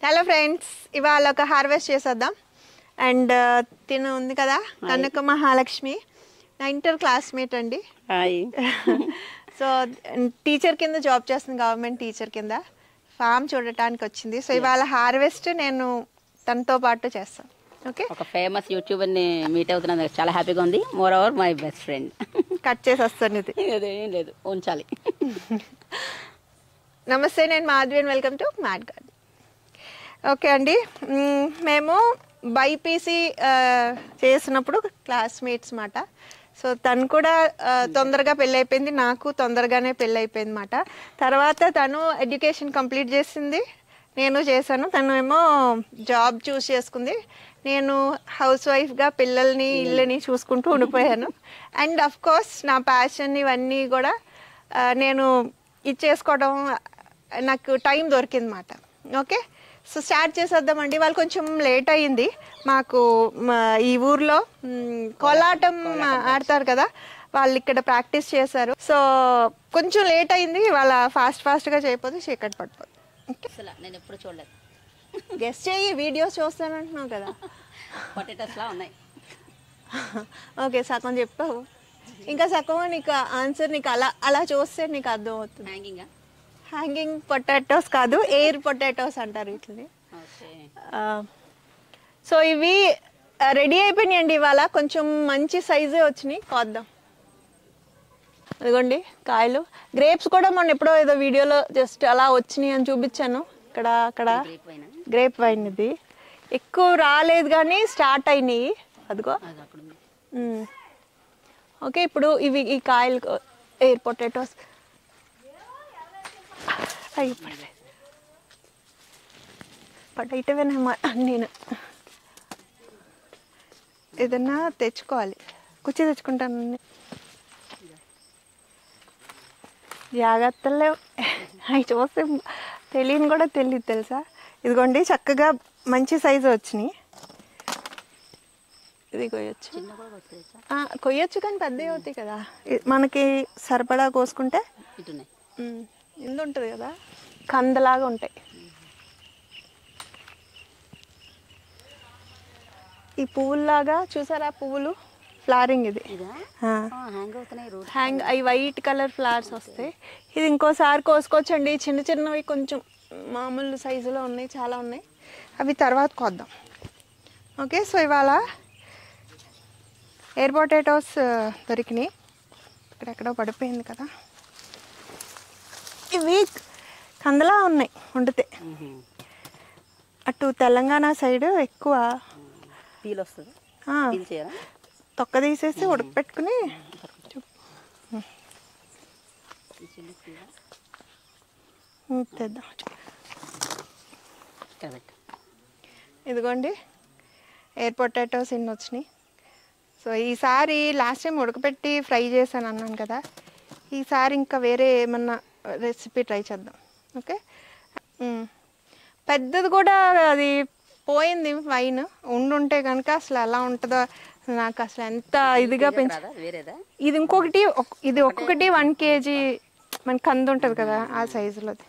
Hello friends, ఇవాళ ఒక harvest చేసేద్దాం. అండ్ తిను ఉంది కదా కనక మహాలక్ష్మి, నా ఇంటర్ క్లాస్మేట్ అండి. సో టీచర్ కింద జాబ్ చేస్తుంది, గవర్నమెంట్ టీచర్ కింద. ఫామ్ చూడటానికి వచ్చింది. సో ఇవాళ హార్వెస్ట్ నేను తనతో పాటు చేస్తాను. ఓకే, ఒక ఫేమస్ యూట్యూబర్ని మీట్ అవుతున్నా, చాలా హ్యాపీగా ఉంది. More over my best friend. Cut చేసి వస్తాను. ఇది అదేం లేదు, ఉంచాలి. నమస్తే, నేను Madhavi and welcome to mad garden. Okay అండి, మేము బైపీసీ చేసినప్పుడు క్లాస్మేట్స్ మాట. సో తను కూడా తొందరగా పెళ్ళి అయిపోయింది, నాకు తొందరగానే పెళ్ళి అయిపోయింది మాట. తర్వాత తను ఎడ్యుకేషన్ కంప్లీట్ చేసింది, నేను చేశాను. తను ఏమో జాబ్ చూస్ చేసుకుంది, నేను హౌస్ వైఫ్గా పిల్లల్ని ఇళ్ళని చూసుకుంటూ ఉండిపోయాను. అండ్ అఫ్ కోర్స్ నా ప్యాషన్ ఇవన్నీ కూడా నేను ఇచ్చేసుకోవడం నాకు టైం దొరికింది మాట. ఓకే, సో స్టార్ట్ చేసేద్దామండి. వాళ్ళు కొంచెం లేట్ అయ్యింది మాకు. ఈ ఊర్లో కోలాటం ఆడతారు కదా, వాళ్ళు ఇక్కడ ప్రాక్టీస్ చేశారు. సో కొంచెం లేట్ అయింది. వాళ్ళ ఫాస్ట్గా చేయకపోతే చీకటి పడిపోతుంది. అసలు నేను ఎప్పుడు చూడలేదు. గెస్ట్ చేయి, వీడియోస్ చూస్తానంటున్నావు కదా. పొటాటోస్లా ఉన్నాయి. ఓకే, సగం చెప్పావు, ఇంకా సగం నీకు ఆన్సర్ నీకు అలా చూస్తే నీకు అర్థం అవుతుంది. హ్యాంగింగ్ పొటాటోస్ కాదు, ఎయిర్ పొటాటోస్ అంటారు వీటిని. సో ఇవి రెడీ అయిపోయినాయండి. ఇవాళ కొంచెం మంచి సైజే వచ్చినాయి, కోద్దాం. అదిగోండి కాయలు. గ్రేప్స్ కూడా మొన్న ఎప్పుడో ఏదో వీడియోలో జస్ట్ అలా వచ్చినాయి అని చూపించాను. అక్కడ గ్రేప్ వైన్. ఇది ఎక్కువ రాలేదు కానీ స్టార్ట్ అయినాయి, అదిగో. ఓకే, ఇప్పుడు ఇవి ఈ కాయలు ఎయిర్ పొటాటోస్. పడైతేనేమో నేను ఏదన్నా తెచ్చుకోవాలి, కుర్చీ తెచ్చుకుంటాను. జాగ్రత్తలే, అవి చూస్తే తెలియని కూడా తెలియదు తెలుసా. ఇదిగోండి చక్కగా మంచి సైజు వచ్చినాయి. ఇది కొయ్యొచ్చు కానీ పెద్దవి అవుతాయి కదా, మనకి సరిపడా కోసుకుంటే. ఇందు ఉంటుంది కదా, కందలాగా ఉంటాయి. ఈ పువ్వుల్లాగా చూసారా, పువ్వులు ఫ్లవరింగ్. ఇది హ్యాంగ్ అవి వైట్ కలర్ ఫ్లవర్స్ వస్తాయి. ఇది ఇంకోసారి కోసుకోవచ్చండి. చిన్నవి కొంచెం మామూలు సైజులో ఉన్నాయి, చాలా ఉన్నాయి. అవి తర్వాత కోద్దాం. ఓకే, సో ఇవాళ ఎయిర్ పొటాటోస్ దొరికినాయి. ఇక్కడెక్కడో పడిపోయింది కదా. ఇవి కందలా ఉన్నాయి వండితే. అటు తెలంగాణ సైడ్ ఎక్కువ పీల్ వస్తుంది, తొక్క తీసేసి ఉడకపెట్టుకుని తెద్దాం. ఇదిగోండి ఎయిర్ పొటాటోస్ ఇన్ని వచ్చినాయి. సో ఈసారి లాస్ట్ టైం ఉడకపెట్టి ఫ్రై చేశాను అన్నాను కదా, ఈసారి ఇంకా వేరే ఏమన్నా రెసిపీ ట్రై చేద్దాం. ఓకే, పెద్దది కూడా అది పోయింది వైన్. ఉండుంటే కనుక అసలు ఎలా ఉంటుందో నాకు అసలు ఎంత ఇదిగా ఇది ఇంకొకటి, ఇది ఒక్కొక్కటి 1 kg మనకి కంద ఉంటుంది కదా ఆ సైజులోది.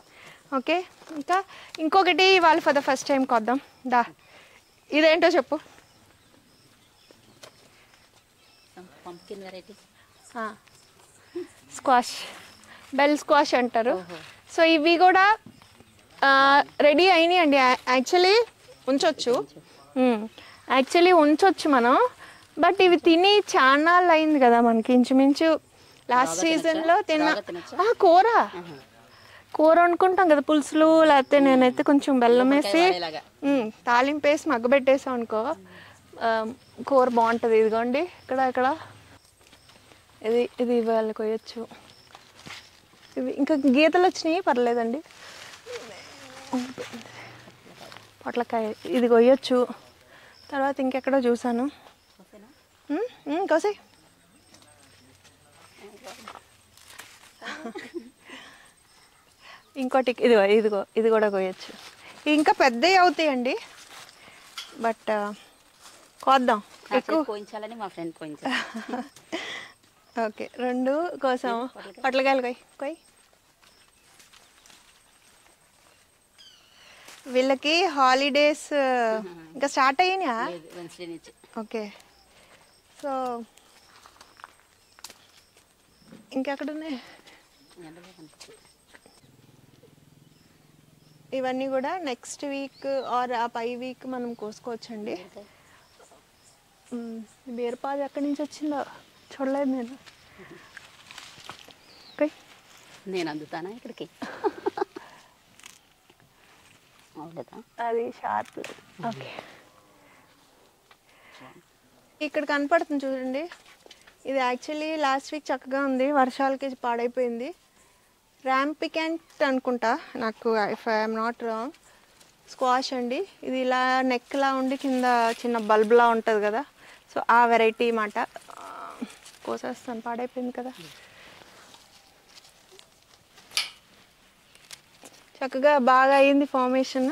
ఓకే, ఇంకా ఇంకొకటి వాళ్ళు ఫర్ ద ఫస్ట్ టైం కొద్దాం. దా, ఇదేంటో చెప్పు. స్క్వాష్, బెల్ స్క్వాష్ అంటారు. సో ఇవి కూడా రెడీ అయినాయి అండి. యాక్చువల్లీ ఉంచొచ్చు మనం, బట్ ఇవి తిని చాలా అయింది కదా మనకి. ఇంచుమించు లాస్ట్ సీజన్లో తిన్న కూర వండుకుంటాం కదా, పులుసులు. లేకపోతే నేనైతే కొంచెం బెల్లం వేసి తాలింపు వేసి మగ్గబెట్టేసాం అనుకో, కూర బాగుంటుంది. ఇదిగోండి ఇక్కడ ఇది ఇవాళ కొయ్యొచ్చు. ఇవి ఇంకా గీతలు వచ్చినాయి, పర్లేదండి. పొట్లకాయ ఇది కొయ్యొచ్చు. తర్వాత ఇంకెక్కడో చూసాను, కోసే. ఇంకోటి ఇది కూడా కొయ్యొచ్చు. ఇంకా పెద్దవి అవుతాయండి, బట్ కోద్దాం. ఎక్కువ కోయించాలని మా ఫ్రెండ్ కోయించాలి. ఓకే, 2 కోసం పొట్లకాయలు కొయ్యి. వీళ్ళకి హాలిడేస్ ఇంకా స్టార్ట్ అయినాయా? లేదు, వెన్స్డే నుంచి. ఓకే. సో ఇంకెక్కడ ఉన్నాయి ఇవన్నీ కూడా నెక్స్ట్ వీక్ ఆర్ ఆ పై వీక్ మనం కోసుకోవచ్చండి. బీరపాదు ఎక్కడి నుంచి వచ్చిందో చూడలేదు నేను. ఓకే, నేను అందుతానా ఇక్కడికి? అది షార్ప్. ఓకే, ఇక్కడ కనపడుతుంది చూడండి. ఇది యాక్చువల్లీ లాస్ట్ వీక్ చక్కగా ఉంది, వర్షాలకి పాడైపోయింది. ర్యాంపికెంట్ అనుకుంటా నాకు, if I'm not wrong. Squash అండి ఇది. ఇలా నెక్లా ఉండి కింద చిన్న బల్బ్లా ఉంటుంది కదా, సో ఆ వెరైటీ మాట. కోసేస్తాను, పాడైపోయింది కదా. చక్కగా బాగా అయింది ఫార్మేషన్,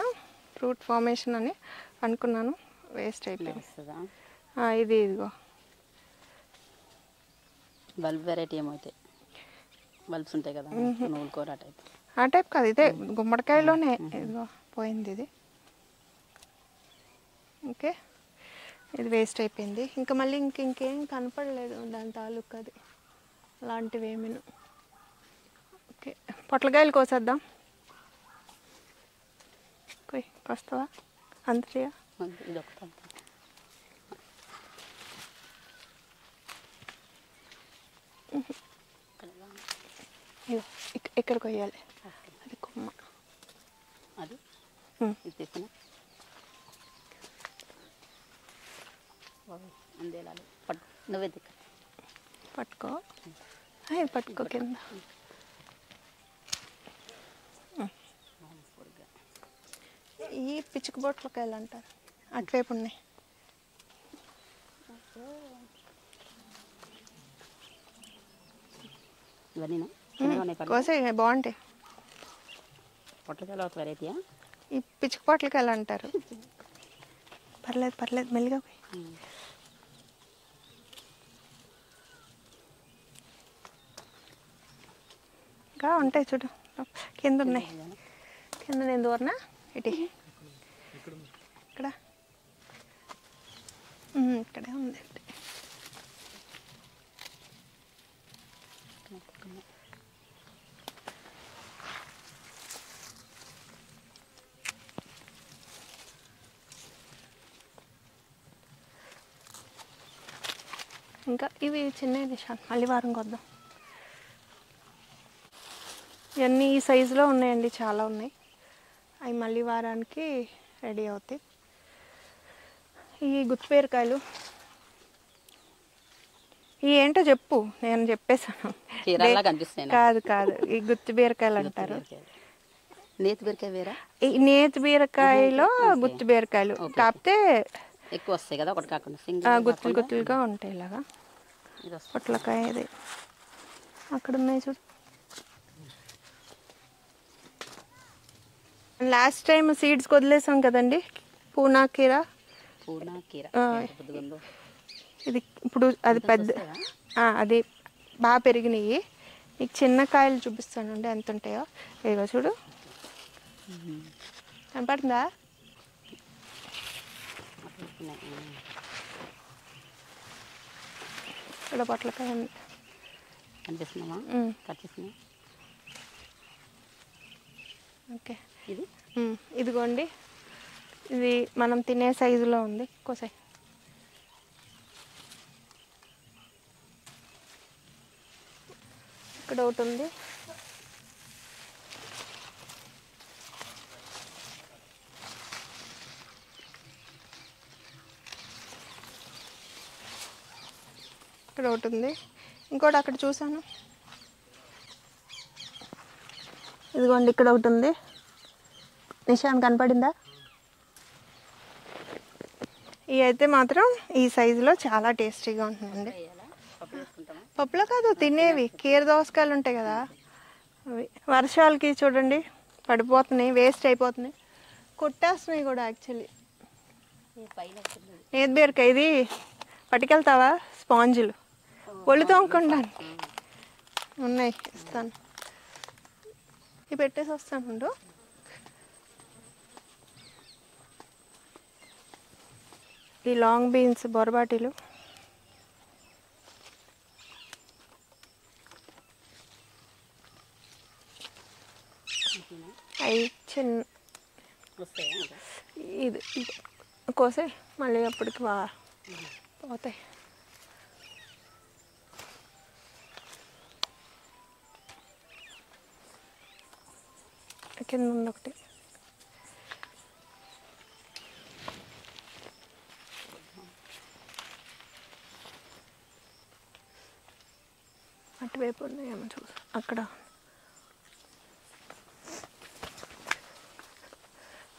ఫ్రూట్ ఫార్మేషన్ అని అనుకున్నాను, వేస్ట్ అయిపోయింది. ఇది ఇదిగో బల్బ్ వెరైటీ ఏమవుతాయి, బల్బ్స్ ఉంటాయి కదా, నువ్వుల కూర టైప్. ఆ టైప్ కాదు, ఇదే గుమ్మడికాయలోనే ఇదిగో పోయింది ఇది. ఓకే, ఇది వేస్ట్ అయిపోయింది. ఇంకా మళ్ళీ ఇంకేం కనపడలేదు దాని తాలూకు అది అలాంటివి ఏమీను. ఓకే, పొట్లకాయలు కోసేద్దాం. వస్తావా అంతయ్య? ఇది ఒకటి ఇక్కడ కొయ్యాలి, అది కొమ్మ. అది తీసుకున్నా అందేలాలి. నువ్వే దిక్క పట్టుకో, ఇది పట్టుకో కింద. ఈ పిచ్చుక బొట్లకాయలు అంటారు, అటువైపు ఉన్నాయి. కోసే బాగుంటాయి. పొట్లకాయలు ఒక వెరైటీయా? ఈ పిచ్చుక పొట్లకాయలు అంటారు. పర్లేదు పర్లేదు, మెల్లిగా పోయి. ఇంకా ఉంటాయి చూడు, కింద ఉన్నాయి. కింద నేను దూరనా ఇటీ? ఇక్కడ ఇక్కడే ఉంది. ఇంకా ఇవి చిన్నవి నిషాన్, మళ్ళీ వారం కొద్దాం. ఇవన్నీ ఈ సైజులో ఉన్నాయండి, చాలా ఉన్నాయి. అవి మళ్ళీ వారానికి రెడీ అవుతాయి. ఈ గుత్తిబీరకాయలు ఈ ఏంటో చెప్పు, నేను చెప్పేసాను. కాదు కాదు, ఈ గుత్తి బీరకాయలు అంటారు. నేతి బీరకాయ వేరా? ఈ నేతి బీరకాయలో గుత్తి బీరకాయలు కాకపోతే ఎక్కువ వస్తాయి కదా, ఒకటి కాకుండా గుత్తులు గుత్తులుగా ఉంటాయి. ఇలాగా పొట్లకాయ ఇది అక్కడ ఉన్నాయి చూడు. లాస్ట్ టైం సీడ్స్ వదిలేసాం కదండి, పూనా కీర. ఇది ఇప్పుడు అది పెద్ద, అది బాగా పెరిగినాయి. నీకు చిన్న కాయలు చూపిస్తాను అండి ఎంత ఉంటాయో. ఇదిగో చూడు, కనపడుతుందా? ఇక్కడ పొట్లకాయ ఉంది, కనిపిస్తున్నామా? ఓకే, ఇదిగోండి, ఇది మనం తినే సైజులో ఉంది. కోసాయి ఇక్కడ ఒకటి ఉంది. ఇక్కడ ఒకటి ఉంది, ఇంకోటి అక్కడ చూసాను. ఇదిగోండి ఇక్కడ ఒకటి ఉంది. నిషాన్ కనపడిందా? ఇవి అయితే మాత్రం ఈ సైజులో చాలా టేస్టీగా ఉంటుందండి. పప్పులో కాదు, తినేవి కీర దోసకాయలు ఉంటాయి కదా అవి. వర్షాలకి చూడండి పడిపోతున్నాయి, వేస్ట్ అయిపోతున్నాయి, కొట్టేస్తున్నాయి కూడా. యాక్చువల్లీ నేతి బీరకాయ ఇది పట్టుకెళ్తావా? స్పాంజులు ఒళ్ళు తోముకోడానికి ఉన్నాయి, ఇస్తాను. ఇవి పెట్టేసి వస్తాను. ఈ లాంగ్ బీన్స్ బొరబాటీలు. అవి చిన్న ఇది కోసే మళ్ళీ అప్పటికి పోతాయి. కింద ఉంది ఒకటి. అటువైపు ఉన్నాయేమో చూసి అక్కడ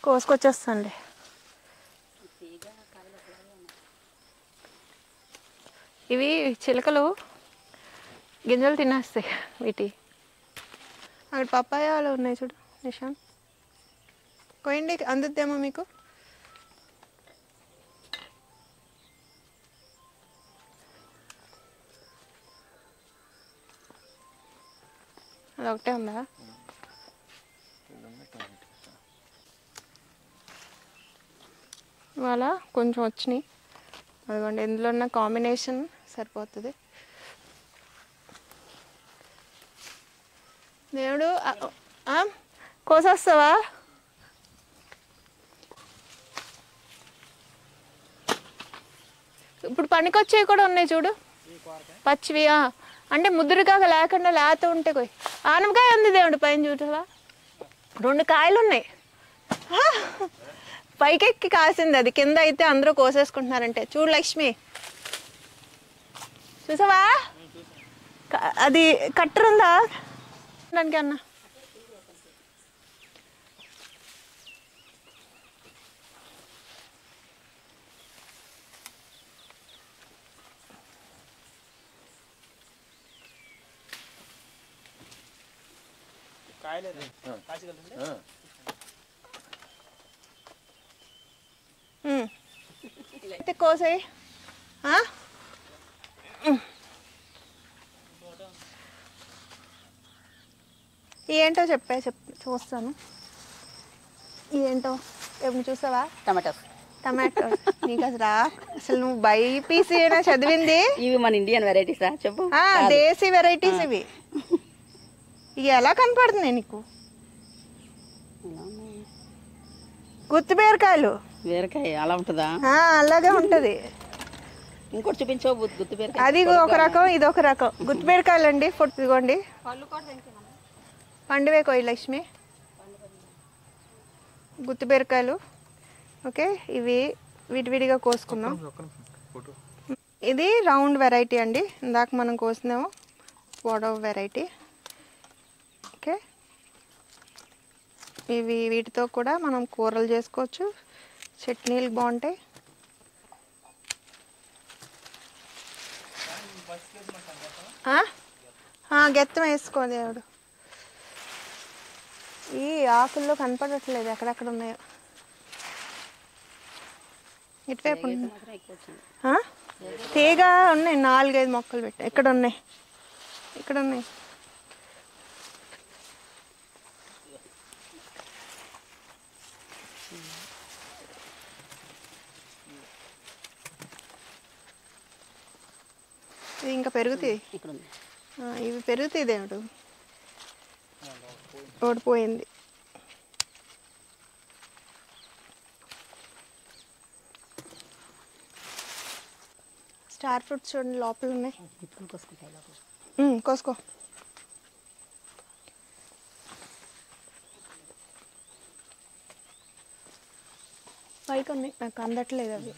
కోసుకొచ్చేస్తానులే. ఇవి చిలకలు గింజలు తినేస్తాయి వీటి. అక్కడ పప్పాయాలు ఉన్నాయి చూడు నిషాన్, కోయండి అందుద్దేమో మీకు. అదొకటే ఉందా? ఇవాళ కొంచెం వచ్చినాయి. అదిగోండి ఇందులో ఉన్న కాంబినేషన్ సరిపోతుంది. దేవుడు కోసొస్తావా? ఇప్పుడు పనికొచ్చేవి కూడా ఉన్నాయి చూడు పచ్చివి. అంటే ముద్దురుగా లేకుండా లేత ఉంటే కొయ్యి. ఆనపకాయ ఉంది దేవుడు పైన చూడవా? 2 కాయలు ఉన్నాయి. పైకెక్కి కాసింది అది, కింద అయితే అందరూ కోసేసుకుంటున్నారంటే. చూడు లక్ష్మి, చూసావా? అది కట్టర్ ఉందా దానికి అన్న? అయితే కోసాయి. ఏంటో చూస్తాను. ఏంటో ఎప్పుడు చూసావా? టమాటో. నీకు అసలు నువ్వు బైపీసీ అయినా చదివింది? ఇవి మన ఇండియన్ వెరైటీసా చెప్పు? దేశీ వెరైటీస్ ఇవి. ఇవి ఎలా కనపడుతున్నాయి నీకు? గుత్తి బీరకాయలు. బీరకాయ అలా ఉంటుందా? అలాగే ఉంటది. ఇంకోటి చూపించో గుత్తి బీరకాయ. అది ఒక రకం, ఇది ఒక రకం. గుత్తి బీరకాయలు అండి. ఇదిగోండి పండువే కోయి లక్ష్మి. గుత్తి బీరకాయలు. ఓకే, ఇవి విడివిడిగా కోసుకున్నాం. ఇది రౌండ్ వెరైటీ అండి. ఇందాక మనం కోసినాము పొడవు వెరైటీ. ఓకే, ఇవి వీటితో కూడా మనం కూరలు చేసుకోవచ్చు, చట్నీలు బాగుంటాయి. గెత్తం వేసుకో దేవుడు. ఈ ఆకుల్లో కనపడట్లేదు ఎక్కడెక్కడ ఉన్నాయో. ఇటువైపు తీగ ఉన్నాయి. 4-5 మొక్కలు పెట్టి ఇక్కడ ఉన్నాయి. ఇక్కడ ఉన్నాయి. ఇది ఇంకా పెరుగుతాయి. ఇవి పెరుగుతాయి దేవుడు. ఓడిపోయింది. స్టార్ ఫ్రూట్స్ చూడండి లోపల ఉన్నాయి. కోసుకో. పైకి ఉన్నాయి, నాకు అందట్లేదు అవి.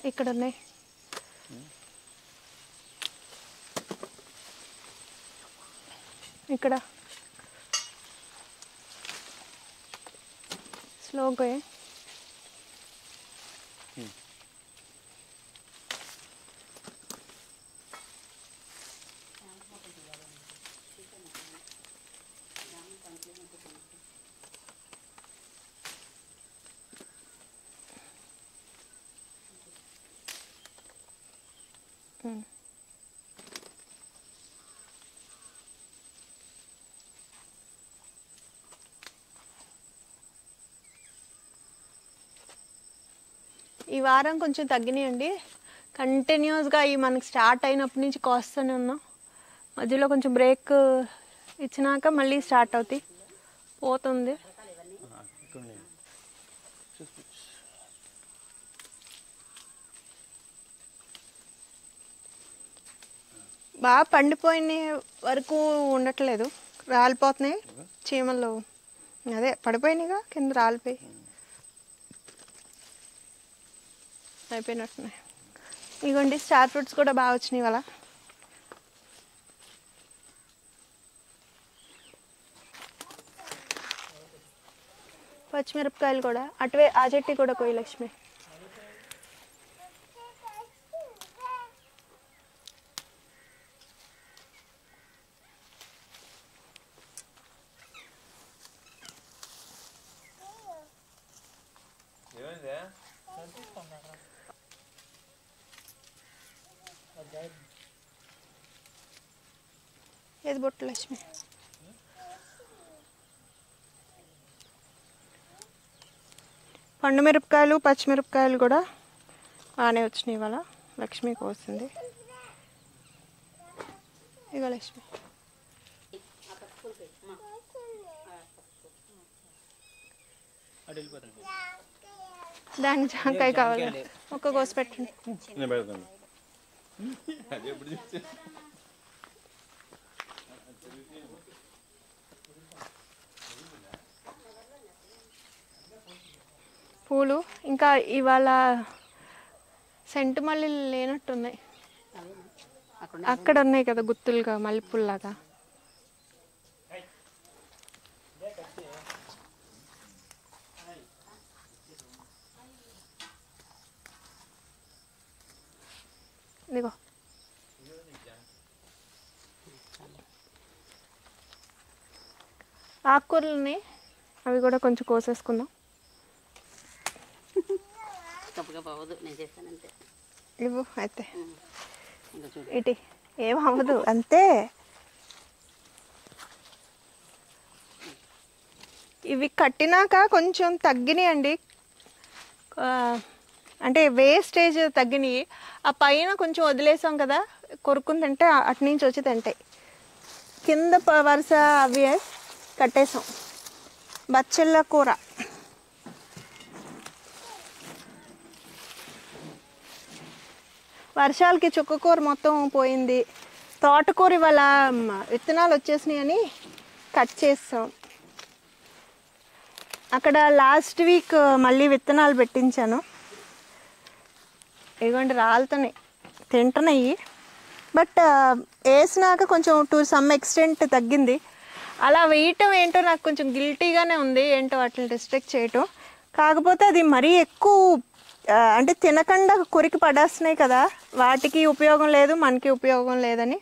ఇక్కడ ఉన్నాయి. ఇక్కడ స్లోగా ఈ వారం కొంచెం తగ్గినాయండి. కంటిన్యూస్గా ఈ మనకి స్టార్ట్ అయినప్పటి నుంచి కోస్తూనే ఉన్నాం. మధ్యలో కొంచెం బ్రేక్ ఇచ్చినాక మళ్ళీ స్టార్ట్ అవుతాయి. పోతుంది. బాగా పండిపోయిన వరకు ఉండట్లేదు, రాలిపోతున్నాయి చీమలు. అదే పడిపోయినాయిగా కింద రాలిపోయి అయిపోయినట్టున్నాయి. ఇగోండి స్టార్ ఫ్రూట్స్ కూడా బాగా వచ్చినాయి ఇవాళ. పచ్చిమిరపకాయలు కూడా అటువే ఆ చెట్టు కూడా కోయి లక్ష్మి. ఏది బొట్టు లక్ష్మి. పండు మిరపకాయలు పచ్చిమిరపకాయలు కూడా బాగానే వచ్చినాయి ఇవాళ. లక్ష్మి కోసింది. ఇక లక్ష్మి దానికి జాంకాయ కావాలి, ఒక్క కోసి పెట్టండి. పూలు ఇంకా ఇవాళ సెంటు మల్లెలు లేనట్టున్నాయి. అక్కడ ఉన్నాయి కదా గుత్తులుగా మల్లెపూల్లాగా. ఇదిగో ఆకుకూరలు ఉన్నాయి, అవి కూడా కొంచెం కోసేసుకుందాం. ఇవ్వు అయితే ఇటీ ఏం అవ్వదు అంతే. ఇవి కట్టినాక కొంచెం తగ్గినాయండి, అంటే వేస్టేజ్ తగ్గినాయి. ఆ పైన కొంచెం వదిలేసాం కదా, కొరుకుని తింటే అటు నుంచి వచ్చి తింటాయి. కింద వరుస అవి కట్టేసాం. బచ్చల కూర వర్షాలకి చుక్కకూర మొత్తం పోయింది. తోటకూర ఇవాళ విత్తనాలు వచ్చేసినాయి అని కట్ చేస్తాం. అక్కడ లాస్ట్ వీక్ మళ్ళీ విత్తనాలు పెట్టించాను. ఇదిగోండి రాలుతున్నాయి, తింటున్నాయి. బట్ వేసినాక కొంచెం టు సమ్ ఎక్స్టెంట్ తగ్గింది. అలా వేయటం ఏంటో నాకు కొంచెం గిల్టీగానే ఉంది, ఏంటో వాటిని డిస్ట్రిక్ట్ చేయటం. కాకపోతే అది మరీ ఎక్కువ అంటే తినకుండా కొరికి పడేస్తున్నాయి కదా, వాటికి ఉపయోగం లేదు మనకి ఉపయోగం లేదని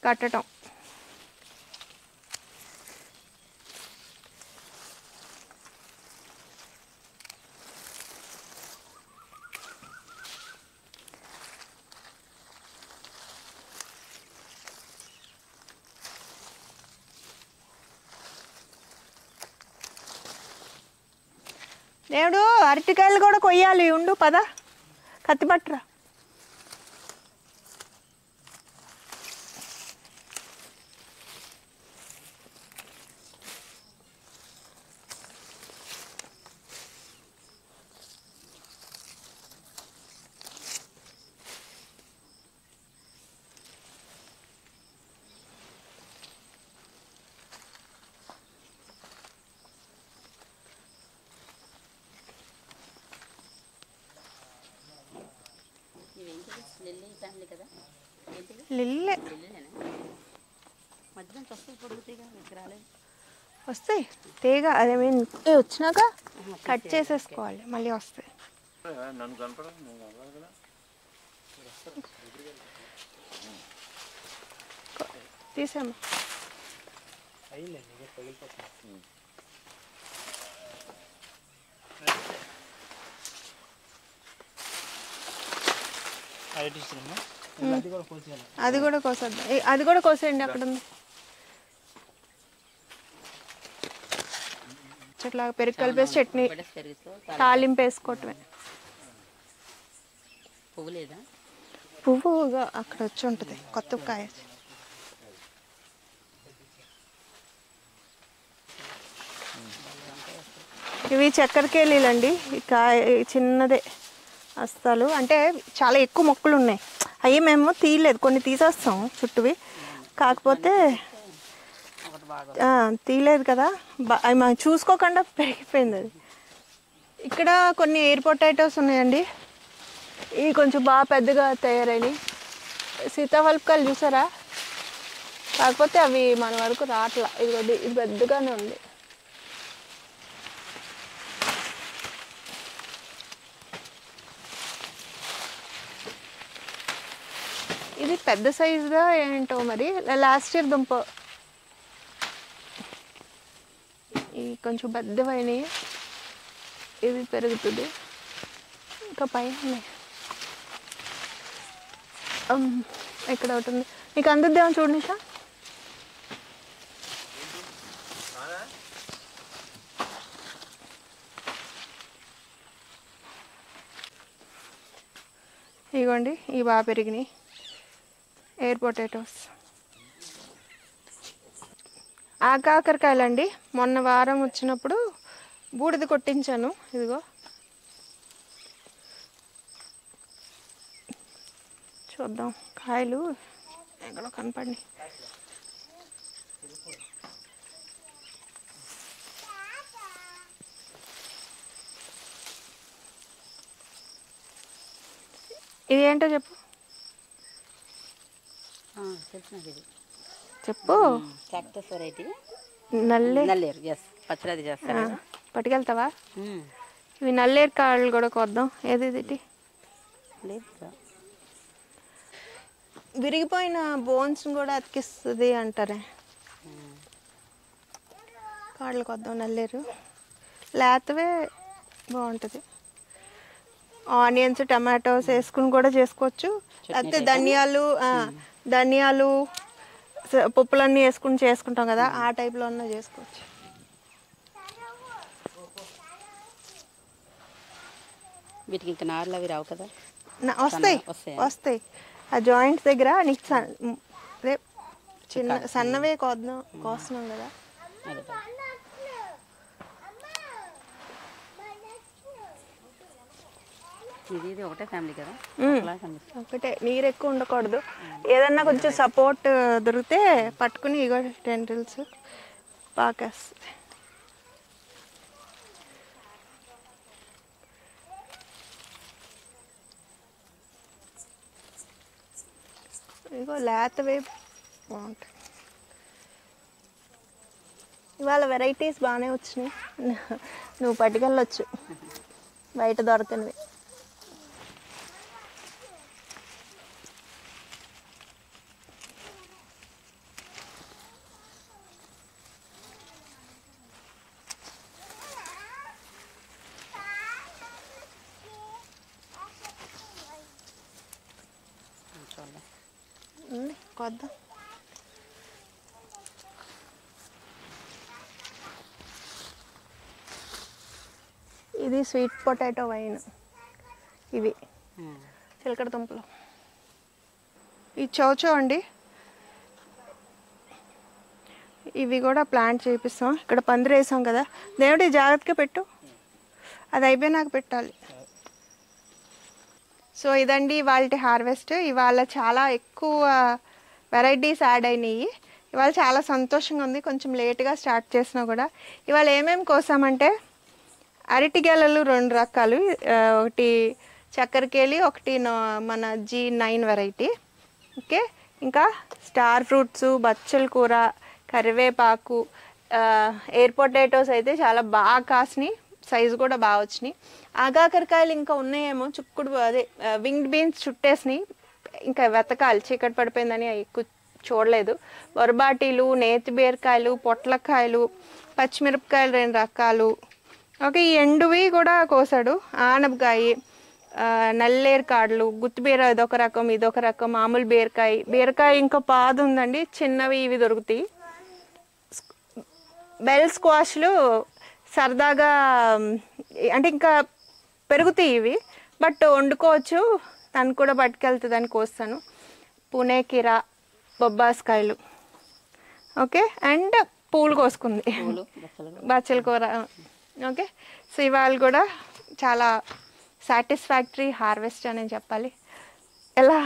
కట్టడం. దేవుడు అరటికాయలు కూడా కొయ్యాలి, ఉండు పద కత్తి పట్టరా. లిల్లే వస్తాయి తీగ, అదే మీన్ వచ్చినాక కట్ చేసేసుకోవాలి, మళ్ళీ వస్తాయి. తీసామా అది కూడా కోసేద్దాం. అది కూడా కోసేయండి, అక్కడ ఉంది. ఇట్లాగా పెరుగు కలిపేసి చట్నీ తాలింపు వేసుకోవటమే. పువ్వు లేదా? పువ్వుగా అక్కడ వచ్చి ఉంటుంది, కొత్త కాయ. ఇవి చక్కెరకేళీలండి. ఈ కాయ చిన్నదే అస్తాలు, అంటే చాలా ఎక్కువ మొక్కలు ఉన్నాయి. అవి మేము తీయలేదు, కొన్ని తీసేస్తాం చుట్టూవి. కాకపోతే తీయలేదు కదా, అవి మనం చూసుకోకుండా పెరిగిపోయింది అది. ఇక్కడ కొన్ని ఎయిర్ పొటాటోస్ ఉన్నాయండి. ఇవి కొంచెం బాగా పెద్దగా తయారైనవి. సీతాఫలకాయలు చూసారా, కాకపోతే అవి మన వరకు రాట్లా. ఇది పెద్దగానే ఉంది. ఇది పెద్ద సైజుగా ఏంటో మరి, లాస్ట్ ఇయర్ దుంప. ఇవి కొంచెం పెద్దవైనవి, ఇది పెరుగుతుంది. ఇంకా పైన ఉన్నాయి. ఇక్కడ ఒకటి ఉంది, నీకు అందుద్దేమో చూడు నిషా. ఇగోండి, ఇవి బాగా పెరిగినాయి ఎయిర్ పొటాటోస్. ఆకాకరకాయలండి. మొన్న వారం వచ్చినప్పుడు బూడిద కొట్టించాను. ఇదిగో చూద్దాం, కాయలు ఎక్కడో కనపడి. ఇది ఏంటో చెప్పు. చెప్పు. క్యాక్టస్ వెరైటీ నల్లేరు. ఎస్, పచ్చడి చేస్తారా? పట్టుకెళ్తావా? ఇవి నల్లేరు కాళ్ళు కూడా కొద్దాం. ఏది ఇది? విరిగిపోయిన బోన్స్ కూడా అతికిస్తుంది అంటారే. కాళ్ళు కొద్దాం. నల్లేరు లేతవే బాగుంటుంది. ఆనియన్స్, టమాటోస్ వేసుకుని కూడా చేసుకోవచ్చు. లేకపోతే ధనియాలు పప్పులన్నీ వేసుకుని చేసుకుంటాం కదా, ఆ టైప్లో అన్నా చేసుకోవచ్చు. వీటికి ఇంకా నార్లు అవి రావు కదా? వస్తాయి. ఆ జాయింట్స్ దగ్గర నీకు చిన్న సన్నవే కోస్తున్నాం కదా. ఇది ఒకటే ఫ్యామిలీ కదా? ఒకటే. నీరు ఎక్కువ ఉండకూడదు. ఏదన్నా కొంచెం సపోర్ట్ దొరికితే పట్టుకుని ఇగో టెంటిల్స్ పాకేస్తుంది. ఇగో లేతవే బాగుంటాయి. ఇవాళ వెరైటీస్ బాగానే వచ్చినాయి. నువ్వు పట్టుకెళ్ళొచ్చు, బయట దొరకనివి. కొద్దాం. ఇది స్వీట్ పొటాటో వైన్. ఇవి చిలకడ దుంపలు. ఈ చౌచో అండి. ఇవి కూడా ప్లాంట్ చేపిస్తాం. ఇక్కడ పందిరి వేసాం కదా, దేవుడి జాగ్రత్తగా పెట్టు, అది అయిపోయినాక పెట్టాలి. సో ఇదండి ఇవాళ హార్వెస్ట్. ఇవాళ చాలా ఎక్కువ వెరైటీస్ యాడ్ అయినాయి. ఇవాళ చాలా సంతోషంగా ఉంది. కొంచెం లేట్గా స్టార్ట్ చేసినా కూడా ఇవాళ ఏమేమి కోసామంటే అరటి గెలలు 2 రకాలు, ఒకటి చక్కెరకేళి, ఒకటి మన G9 వెరైటీ. ఓకే, ఇంకా స్టార్ ఫ్రూట్స్, బచ్చల కూర, కరివేపాకు, ఎయిర్ పొటాటోస్ అయితే చాలా బాగా కాసినాయి, సైజు కూడా బాగా వచ్చినాయి. ఆగాకరకాయలు ఇంకా ఉన్నాయేమో, చుక్కుడు అదే వింగ్డ్ బీన్స్ చుట్టేసినాయి, ఇంకా వెతకాలి, చీకటి పడిపోయిందని అవి ఎక్కువ చూడలేదు. బొరబాటీలు, నేతి బీరకాయలు, పొట్లకాయలు, పచ్చిమిరపకాయలు 2 రకాలు. ఓకే, ఈ ఎండువి కూడా కోసాడు. ఆనపకాయ, నల్లేరు కాడలు, గుత్తిబీర ఇదొక రకం, ఇదొక రకం, మామూలు బీరకాయ ఇంకా పాదు ఉందండి, చిన్నవి ఇవి దొరుకుతాయి. బెల్ స్క్వాష్లు సరదాగా అంటే ఇంకా పెరుగుతాయి ఇవి, బట్ వండుకోవచ్చు. తను కూడా పట్టుకెళ్తుంది అని కోస్తాను. పునే కీర, బొబ్బాస్కాయలు, ఓకే, అండ్ పూలు కోసుకుంది, బచ్చల కూర. ఓకే, సో ఇవాళ కూడా చాలా సాటిస్ఫాక్టరీ హార్వెస్ట్ అని చెప్పాలి. ఎలా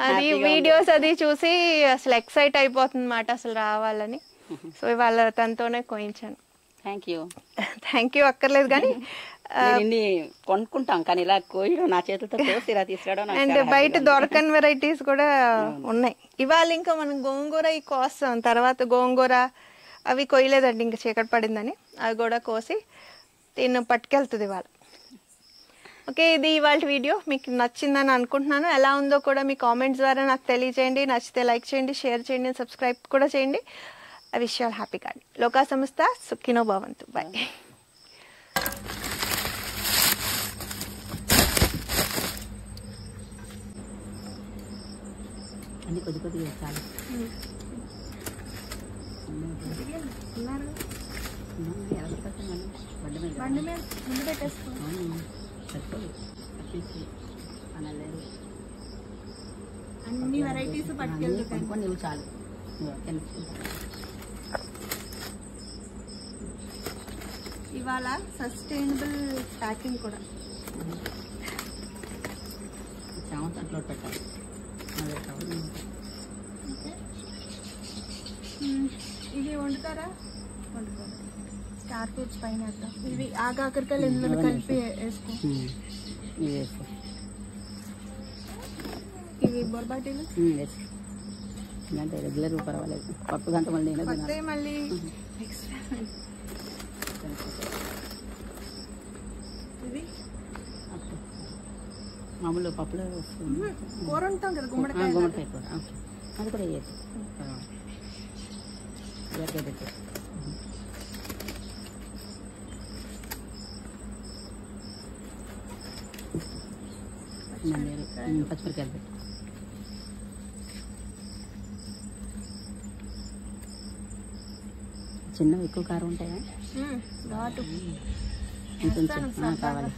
అది వీడియోస్ అది చూసి అసలు ఎక్సైట్ అయిపోతుంది అన్నమాట అసలు రావాలని. సో ఇవాళ తనతోనే కోయించాను. థ్యాంక్ యూ అక్కర్లేదు కానీ కొనుక్కుంటాం, కానీ ఇలా కోయడం నా చేతులతో కోసి ఇలా తీసుకురావడం. అండ్ బయట దొరకని వెరైటీస్ కూడా ఉన్నాయి. ఇవాళ ఇంకా మనం గోంగూర కోస్తాం, తర్వాత గోంగూర అవి కొయ్యలేదండి, ఇంకా చీకటి పడిందని అవి కూడా కోసి తిను పట్టుకెళ్తుంది ఇవాళ. ఓకే, ఇది ఇవాళ వీడియో మీకు నచ్చిందని అనుకుంటున్నాను. ఎలా ఉందో కూడా మీ కామెంట్స్ ద్వారా నాకు తెలియజేయండి. నచ్చితే లైక్ చేయండి, షేర్ చేయండి, సబ్స్క్రైబ్ కూడా చేయండి. I wish you all happy garden. లోకా సంస్థ సుఖినో భవంతు. బాయ్. అన్ని కొద్ది కొద్దిగా చాలు. బండి మీద ముందు పెట్టేసుకో, అన్ని వెరైటీస్ పట్టుకెళ్ళి నువ్వు చాలు. ఇవాళ సస్టైనబుల్ ప్యాకింగ్ కూడా చామంతంట్లో పెట్టాలి. ఇవి వండుతారా? వండుకోవాలి. స్టార్ ఫ్రూట్స్ పైన వేద్దాం. ఇవి ఆకాకరకాయలు ఇందులో కలిపి వేసుకో. ఇవి బొర్బాటీలు అంటే రెగ్యులర్ పర్వాలేదు. పప్పు గంట మళ్ళీ మళ్ళీ ఇది మామూలు పప్పులో వస్తుంది. కూర ఉంటాం కదా, గుమ్మడికాయ కూర, అది కూడా వేయచ్చు. పచ్చిమిరకాయలు పెట్టు. చిన్నవి ఎక్కువ కారం ఉంటాయా? ఇంకొంచెం కావాలి.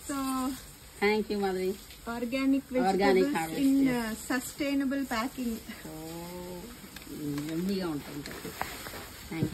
So thank you, Madhuri. Organic vegetables in sustainable packing. So yummy ga untundi.